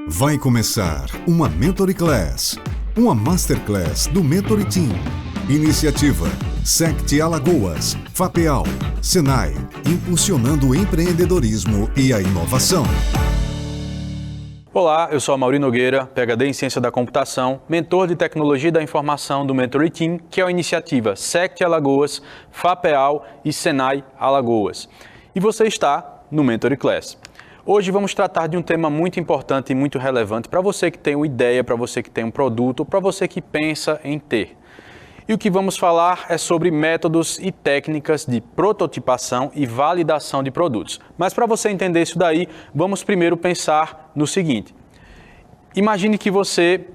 Vai começar uma Mentoring Class, uma Masterclass do Mentoring Team. Iniciativa SECT Alagoas, FAPEAL, Senai, impulsionando o empreendedorismo e a inovação. Olá, eu sou Amaury Nogueira, PhD em Ciência da Computação, mentor de Tecnologia da Informação do Mentoring Team, que é a iniciativa SECT Alagoas, FAPEAL e Senai Alagoas. E você está no Mentoring Class. Hoje vamos tratar de um tema muito importante e muito relevante para você que tem uma ideia, para você que tem um produto, para você que pensa em ter. E o que vamos falar é sobre métodos e técnicas de prototipação e validação de produtos. Mas para você entender isso daí, vamos primeiro pensar no seguinte. Imagine que você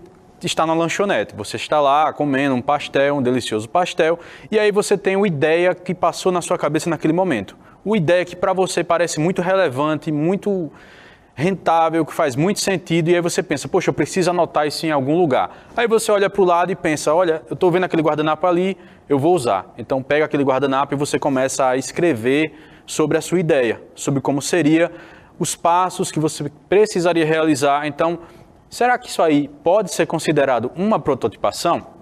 está na lanchonete, você está lá comendo um pastel, um delicioso pastel, e aí você tem uma ideia que passou na sua cabeça naquele momento. Uma ideia que para você parece muito relevante, muito rentável, que faz muito sentido, e aí você pensa, poxa, eu preciso anotar isso em algum lugar. Aí você olha para o lado e pensa, olha, eu estou vendo aquele guardanapo ali, eu vou usar. Então pega aquele guardanapo e você começa a escrever sobre a sua ideia, sobre como seria os passos que você precisaria realizar. Então, será que isso aí pode ser considerado uma prototipação?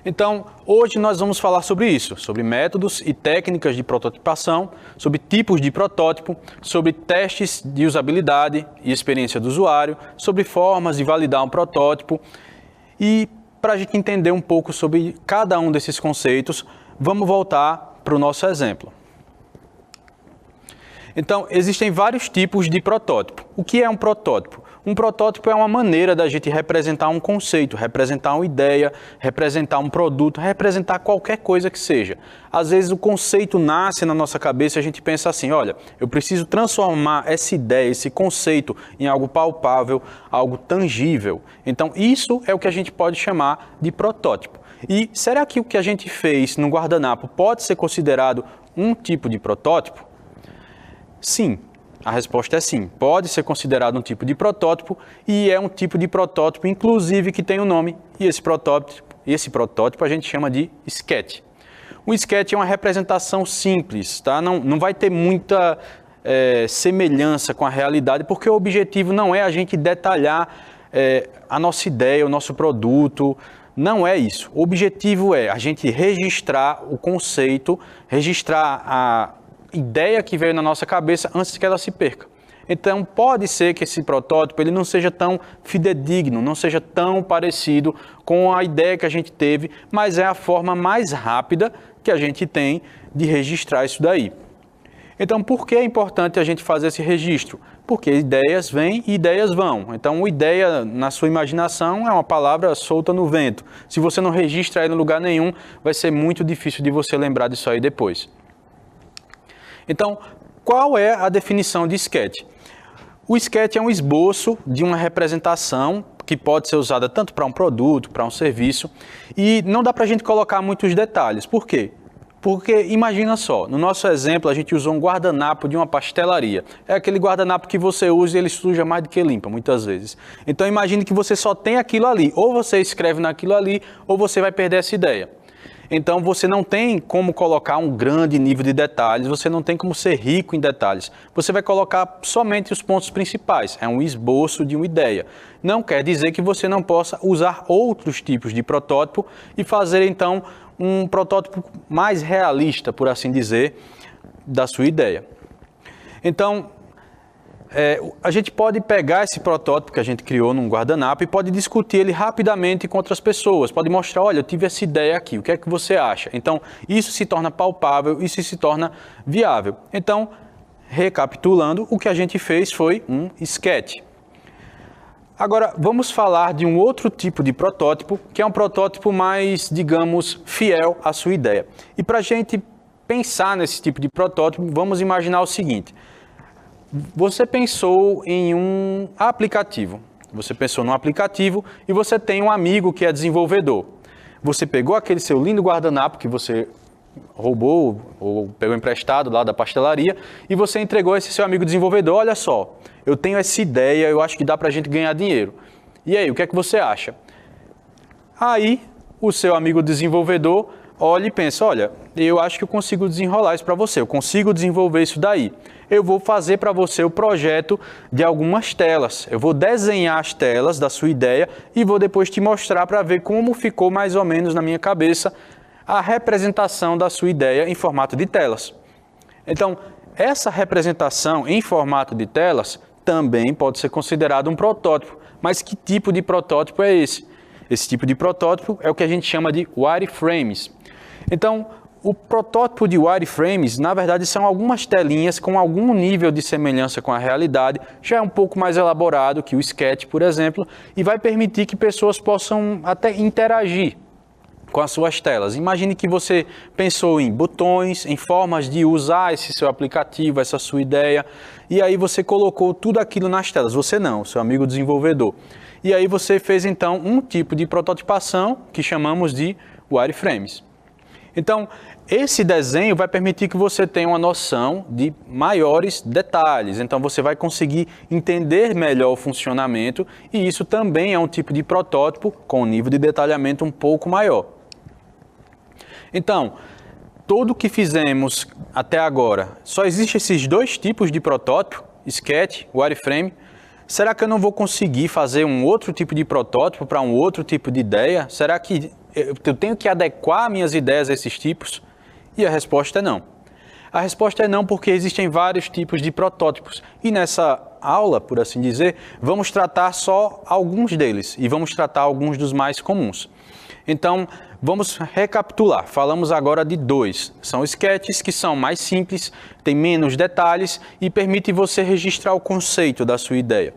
Então, hoje nós vamos falar sobre isso, sobre métodos e técnicas de prototipação, sobre tipos de protótipo, sobre testes de usabilidade e experiência do usuário, sobre formas de validar um protótipo. E para a gente entender um pouco sobre cada um desses conceitos, vamos voltar para o nosso exemplo. Então, existem vários tipos de protótipo. O que é um protótipo? Um protótipo é uma maneira da gente representar um conceito, representar uma ideia, representar um produto, representar qualquer coisa que seja. Às vezes o conceito nasce na nossa cabeça e a gente pensa assim, olha, eu preciso transformar essa ideia, esse conceito em algo palpável, algo tangível. Então, isso é o que a gente pode chamar de protótipo. E será que o que a gente fez no guardanapo pode ser considerado um tipo de protótipo? Sim, a resposta é sim. Pode ser considerado um tipo de protótipo e é um tipo de protótipo, inclusive, que tem um nome. E esse protótipo a gente chama de sketch. O sketch é uma representação simples, tá? Não vai ter muita semelhança com a realidade, porque o objetivo não é a gente detalhar a nossa ideia, o nosso produto. Não é isso. O objetivo é a gente registrar o conceito, registrar a ideia que veio na nossa cabeça antes que ela se perca. Então, pode ser que esse protótipo ele não seja tão fidedigno, não seja tão parecido com a ideia que a gente teve, mas é a forma mais rápida que a gente tem de registrar isso daí. Então, por que é importante a gente fazer esse registro? Porque ideias vêm e ideias vão. Então, uma ideia na sua imaginação é uma palavra solta no vento. Se você não registra ela em lugar nenhum, vai ser muito difícil de você lembrar disso aí depois. Então, qual é a definição de sketch? O sketch é um esboço de uma representação que pode ser usada tanto para um produto, para um serviço, e não dá para a gente colocar muitos detalhes. Por quê? Porque imagina só, no nosso exemplo a gente usou um guardanapo de uma pastelaria. É aquele guardanapo que você usa e ele suja mais do que limpa, muitas vezes. Então imagine que você só tem aquilo ali, ou você escreve naquilo ali, ou você vai perder essa ideia. Então, você não tem como colocar um grande nível de detalhes, você não tem como ser rico em detalhes. Você vai colocar somente os pontos principais, é um esboço de uma ideia. Não quer dizer que você não possa usar outros tipos de protótipo e fazer, então, um protótipo mais realista, por assim dizer, da sua ideia. Então, a gente pode pegar esse protótipo que a gente criou num guardanapo e pode discutir ele rapidamente com outras pessoas. Pode mostrar, olha, eu tive essa ideia aqui, o que é que você acha? Então, isso se torna palpável, isso se torna viável. Então, recapitulando, o que a gente fez foi um sketch. Agora, vamos falar de um outro tipo de protótipo, que é um protótipo mais, digamos, fiel à sua ideia. E para a gente pensar nesse tipo de protótipo, vamos imaginar o seguinte. Você pensou em um aplicativo. Você pensou num aplicativo e você tem um amigo que é desenvolvedor. Você pegou aquele seu lindo guardanapo que você roubou ou pegou emprestado lá da pastelaria e você entregou a esse seu amigo desenvolvedor. Olha só, eu tenho essa ideia, eu acho que dá pra gente ganhar dinheiro. E aí, o que é que você acha? Aí, o seu amigo desenvolvedor olha e pensa, olha, eu acho que eu consigo desenrolar isso para você, eu consigo desenvolver isso daí. Eu vou fazer para você o projeto de algumas telas. Eu vou desenhar as telas da sua ideia e vou depois te mostrar para ver como ficou mais ou menos na minha cabeça a representação da sua ideia em formato de telas. Então, essa representação em formato de telas também pode ser considerado um protótipo. Mas que tipo de protótipo é esse? Esse tipo de protótipo é o que a gente chama de wireframes. Então, o protótipo de wireframes, na verdade, são algumas telinhas com algum nível de semelhança com a realidade, já é um pouco mais elaborado que o Sketch, por exemplo, e vai permitir que pessoas possam até interagir com as suas telas. Imagine que você pensou em botões, em formas de usar esse seu aplicativo, essa sua ideia, e aí você colocou tudo aquilo nas telas. Você não, seu amigo desenvolvedor. E aí você fez então um tipo de prototipação que chamamos de wireframes. Então, esse desenho vai permitir que você tenha uma noção de maiores detalhes. Então, você vai conseguir entender melhor o funcionamento e isso também é um tipo de protótipo com um nível de detalhamento um pouco maior. Então, tudo o que fizemos até agora, só existem esses dois tipos de protótipo, Sketch, wireframe. Será que eu não vou conseguir fazer um outro tipo de protótipo para um outro tipo de ideia? Será que eu tenho que adequar minhas ideias a esses tipos? E a resposta é não. A resposta é não porque existem vários tipos de protótipos. E nessa aula, por assim dizer, vamos tratar só alguns deles e vamos tratar alguns dos mais comuns. Então, vamos recapitular. Falamos agora de dois. São sketches que são mais simples, têm menos detalhes e permitem você registrar o conceito da sua ideia.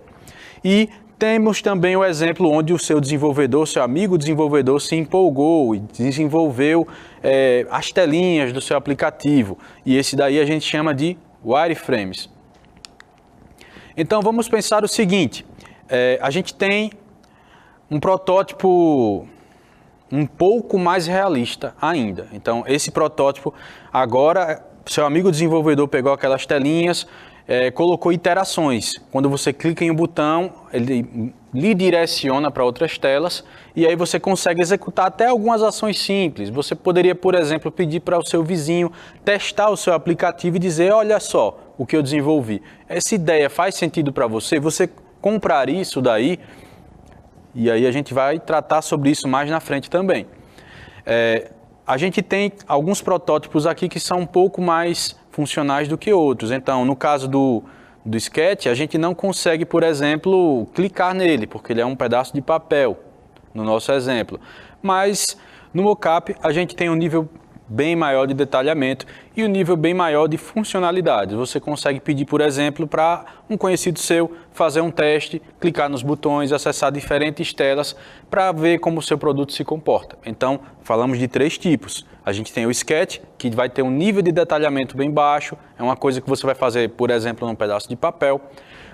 E temos também o exemplo onde o seu desenvolvedor, seu amigo desenvolvedor se empolgou e desenvolveu as telinhas do seu aplicativo. E esse daí a gente chama de wireframes. Então vamos pensar o seguinte, a gente tem um protótipo um pouco mais realista ainda. Então esse protótipo agora, seu amigo desenvolvedor pegou aquelas telinhas, colocou iterações. Quando você clica em um botão, ele lhe direciona para outras telas e aí você consegue executar até algumas ações simples. Você poderia, por exemplo, pedir para o seu vizinho testar o seu aplicativo e dizer, olha só o que eu desenvolvi. Essa ideia faz sentido para você? Você comprar isso daí? E aí a gente vai tratar sobre isso mais na frente também. A gente tem alguns protótipos aqui que são um pouco mais funcionais do que outros. Então, no caso do Sketch, a gente não consegue, por exemplo, clicar nele, porque ele é um pedaço de papel, no nosso exemplo. Mas, no mockup, a gente tem um nível bem maior de detalhamento e um nível bem maior de funcionalidade. Você consegue pedir, por exemplo, para um conhecido seu fazer um teste, clicar nos botões, acessar diferentes telas para ver como o seu produto se comporta. Então, falamos de três tipos. A gente tem o Sketch, que vai ter um nível de detalhamento bem baixo, é uma coisa que você vai fazer, por exemplo, num pedaço de papel.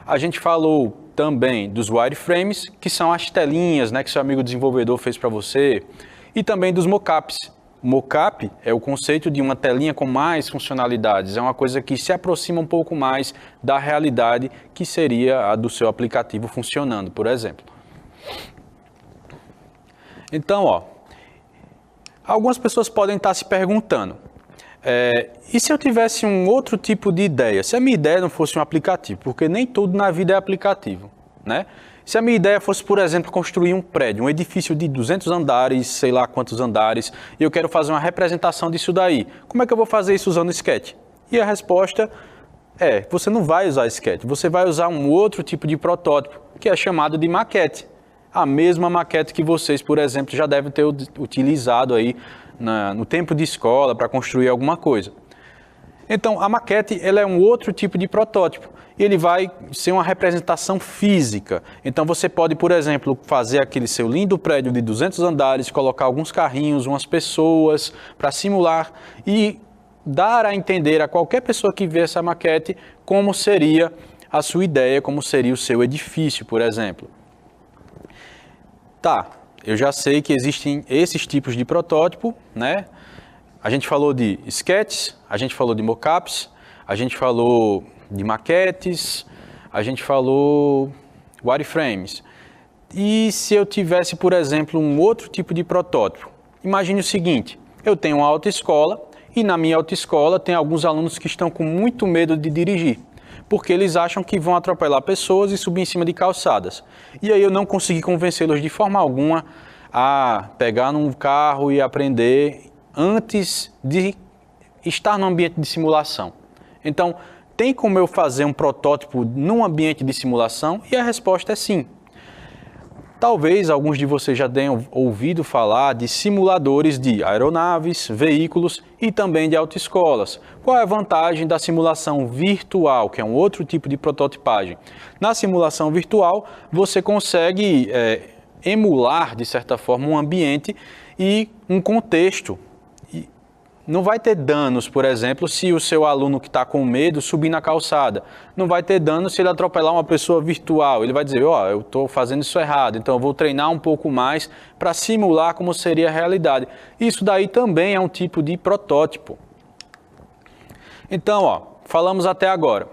A gente falou também dos wireframes, que são as telinhas, né, que seu amigo desenvolvedor fez para você, e também dos mockups. Mockup é o conceito de uma telinha com mais funcionalidades, é uma coisa que se aproxima um pouco mais da realidade que seria a do seu aplicativo funcionando, por exemplo. Então, algumas pessoas podem estar se perguntando, e se eu tivesse um outro tipo de ideia? Se a minha ideia não fosse um aplicativo, porque nem tudo na vida é aplicativo, né? Se a minha ideia fosse, por exemplo, construir um prédio, um edifício de 200 andares, sei lá quantos andares, e eu quero fazer uma representação disso daí, como é que eu vou fazer isso usando Sketch? E a resposta é, você não vai usar Sketch, você vai usar um outro tipo de protótipo, que é chamado de maquete. A mesma maquete que vocês, por exemplo, já devem ter utilizado aí no tempo de escola para construir alguma coisa. Então, a maquete ela é um outro tipo de protótipo. Ele vai ser uma representação física. Então, você pode, por exemplo, fazer aquele seu lindo prédio de 200 andares, colocar alguns carrinhos, umas pessoas para simular e dar a entender a qualquer pessoa que vê essa maquete como seria a sua ideia, como seria o seu edifício, por exemplo. Tá, eu já sei que existem esses tipos de protótipo, né? A gente falou de sketches, a gente falou de mockups, a gente falou de maquetes, a gente falou wireframes. E se eu tivesse, por exemplo, um outro tipo de protótipo? Imagine o seguinte, Eu tenho uma autoescola e na minha autoescola tem alguns alunos que estão com muito medo de dirigir, porque eles acham que vão atropelar pessoas e subir em cima de calçadas. E aí eu não consegui convencê-los de forma alguma a pegar num carro e aprender antes de estar no ambiente de simulação. Então, tem como eu fazer um protótipo num ambiente de simulação? E a resposta é sim. Talvez alguns de vocês já tenham ouvido falar de simuladores de aeronaves, veículos e também de autoescolas. Qual é a vantagem da simulação virtual, que é um outro tipo de prototipagem? Na simulação virtual, você consegue emular, de certa forma, um ambiente e um contexto. Não vai ter danos, por exemplo, se o seu aluno que está com medo subir na calçada. Não vai ter dano se ele atropelar uma pessoa virtual. Ele vai dizer, eu estou fazendo isso errado, então eu vou treinar um pouco mais para simular como seria a realidade. Isso daí também é um tipo de protótipo. Então, falamos até agora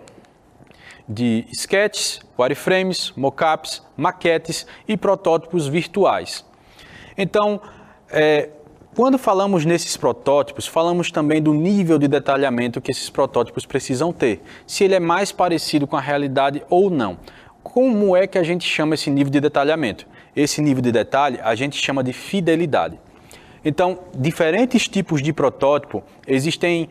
de sketches, wireframes, mockups, maquetes e protótipos virtuais. Então, quando falamos nesses protótipos, falamos também do nível de detalhamento que esses protótipos precisam ter, se ele é mais parecido com a realidade ou não. Como é que a gente chama esse nível de detalhamento? Esse nível de detalhe a gente chama de fidelidade. Então, diferentes tipos de protótipo existem,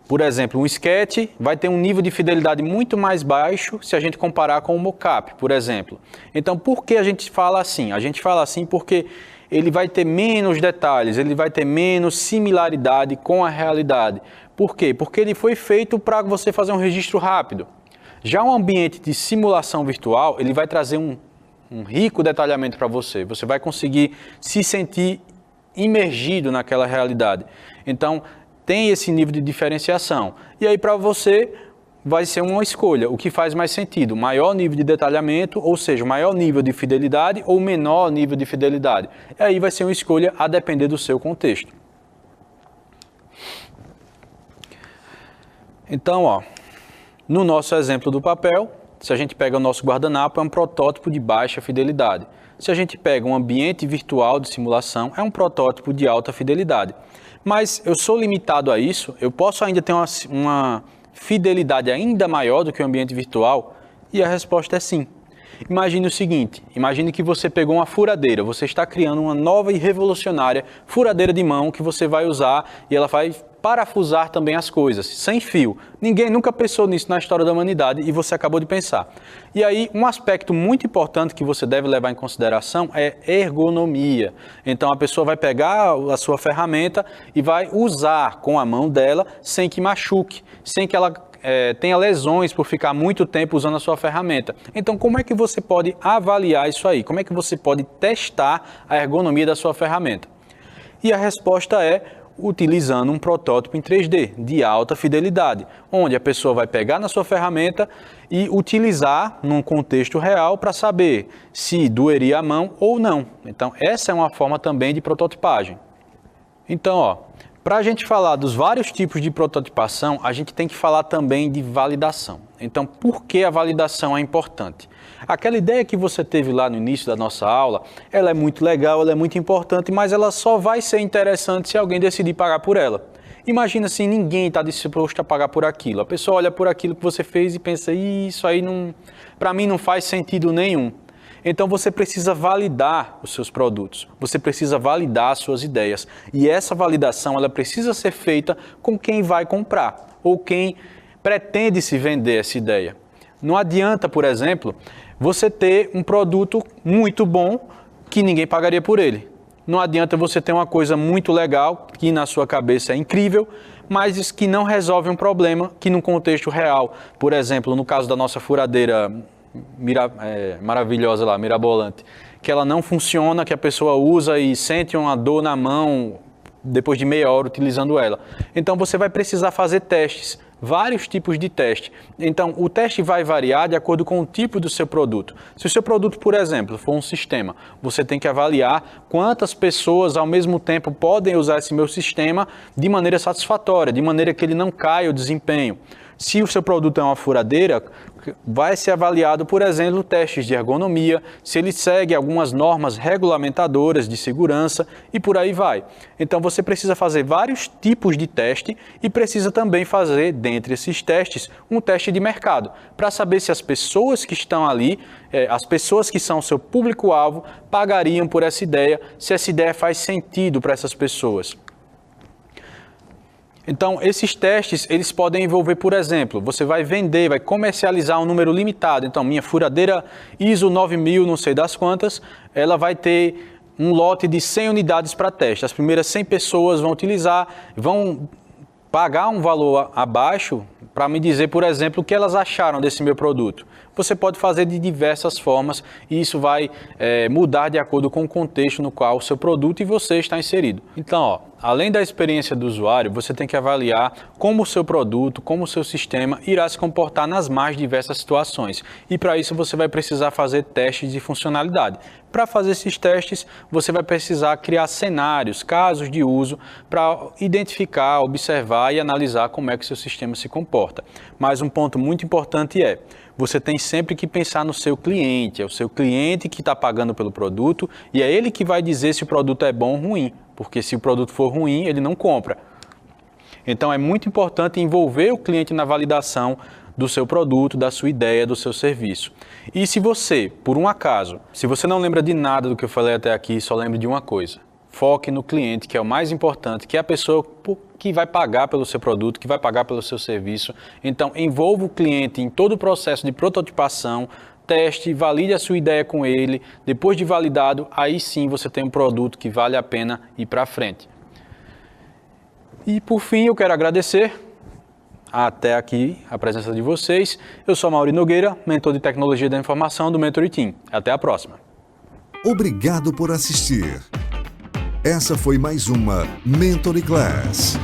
por exemplo, um sketch vai ter um nível de fidelidade muito mais baixo se a gente comparar com um mockup, por exemplo. Então, por que a gente fala assim? A gente fala assim porque ele vai ter menos detalhes, ele vai ter menos similaridade com a realidade. Por quê? Porque ele foi feito para você fazer um registro rápido. Já um ambiente de simulação virtual, ele vai trazer um rico detalhamento para você. Você vai conseguir se sentir imergido naquela realidade. Então, tem esse nível de diferenciação. E aí, para você, vai ser uma escolha, o que faz mais sentido, maior nível de detalhamento, ou seja, maior nível de fidelidade ou menor nível de fidelidade. E aí vai ser uma escolha a depender do seu contexto. Então, no nosso exemplo do papel, se a gente pega o nosso guardanapo, é um protótipo de baixa fidelidade. Se a gente pega um ambiente virtual de simulação, é um protótipo de alta fidelidade. Mas eu sou limitado a isso, eu posso ainda ter uma fidelidade ainda maior do que o ambiente virtual? E a resposta é sim. Imagine o seguinte, imagine que você pegou uma furadeira, você está criando uma nova e revolucionária furadeira de mão que você vai usar e ela vai parafusar também as coisas, sem fio. Ninguém nunca pensou nisso na história da humanidade e você acabou de pensar. E aí, um aspecto muito importante que você deve levar em consideração é ergonomia. Então, a pessoa vai pegar a sua ferramenta e vai usar com a mão dela sem que machuque, sem que ela tenha lesões por ficar muito tempo usando a sua ferramenta. Então, como é que você pode avaliar isso aí? Como é que você pode testar a ergonomia da sua ferramenta? E a resposta é utilizando um protótipo em 3D de alta fidelidade, onde a pessoa vai pegar na sua ferramenta e utilizar num contexto real para saber se doeria a mão ou não. Então, essa é uma forma também de prototipagem. Então, para a gente falar dos vários tipos de prototipação, a gente tem que falar também de validação. Então, por que a validação é importante? Aquela ideia que você teve lá no início da nossa aula, ela é muito legal, ela é muito importante, mas ela só vai ser interessante se alguém decidir pagar por ela. Imagina se ninguém está disposto a pagar por aquilo. A pessoa olha por aquilo que você fez e pensa, isso aí para mim não faz sentido nenhum. Então você precisa validar os seus produtos, você precisa validar as suas ideias. E essa validação ela precisa ser feita com quem vai comprar ou quem pretende se vender essa ideia. Não adianta, por exemplo, você ter um produto muito bom que ninguém pagaria por ele. Não adianta você ter uma coisa muito legal, que na sua cabeça é incrível, mas que não resolve um problema que no contexto real, por exemplo, no caso da nossa furadeira maravilhosa lá, mirabolante, que ela não funciona, que a pessoa usa e sente uma dor na mão depois de meia hora utilizando ela. Então você vai precisar fazer testes, vários tipos de teste. Então o teste vai variar de acordo com o tipo do seu produto. Se o seu produto, por exemplo, for um sistema, você tem que avaliar quantas pessoas ao mesmo tempo podem usar esse meu sistema de maneira satisfatória, de maneira que ele não caia o desempenho. Se o seu produto é uma furadeira, vai ser avaliado, por exemplo, testes de ergonomia, se ele segue algumas normas regulamentadoras de segurança e por aí vai. Então você precisa fazer vários tipos de teste e precisa também fazer, dentre esses testes, um teste de mercado, para saber se as pessoas que estão ali, as pessoas que são o seu público-alvo, pagariam por essa ideia, se essa ideia faz sentido para essas pessoas. Então, esses testes, eles podem envolver, por exemplo, você vai vender, vai comercializar um número limitado. Então, minha furadeira ISO 9000, não sei das quantas, ela vai ter um lote de 100 unidades para teste. As primeiras 100 pessoas vão utilizar, vão pagar um valor abaixo para me dizer, por exemplo, o que elas acharam desse meu produto. Você pode fazer de diversas formas e isso vai mudar de acordo com o contexto no qual o seu produto e você está inserido. Então, além da experiência do usuário, você tem que avaliar como o seu produto, como o seu sistema irá se comportar nas mais diversas situações. E para isso você vai precisar fazer testes de funcionalidade. Para fazer esses testes, você vai precisar criar cenários, casos de uso, para identificar, observar e analisar como é que o seu sistema se comporta. Mas um ponto muito importante você tem sempre que pensar no seu cliente, é o seu cliente que está pagando pelo produto e é ele que vai dizer se o produto é bom ou ruim, porque se o produto for ruim, ele não compra. Então é muito importante envolver o cliente na validação do seu produto, da sua ideia, do seu serviço. E se você, por um acaso, se você não lembra de nada do que eu falei até aqui, só lembre de uma coisa. Foque no cliente, que é o mais importante, que é a pessoa que vai pagar pelo seu produto, que vai pagar pelo seu serviço. Então, envolva o cliente em todo o processo de prototipação, teste, valide a sua ideia com ele. Depois de validado, aí sim você tem um produto que vale a pena ir para frente. E por fim, eu quero agradecer até aqui a presença de vocês. Eu sou Mauri Nogueira, mentor de tecnologia da informação do Mentory Team. Até a próxima. Obrigado por assistir. Essa foi mais uma Mentory Class.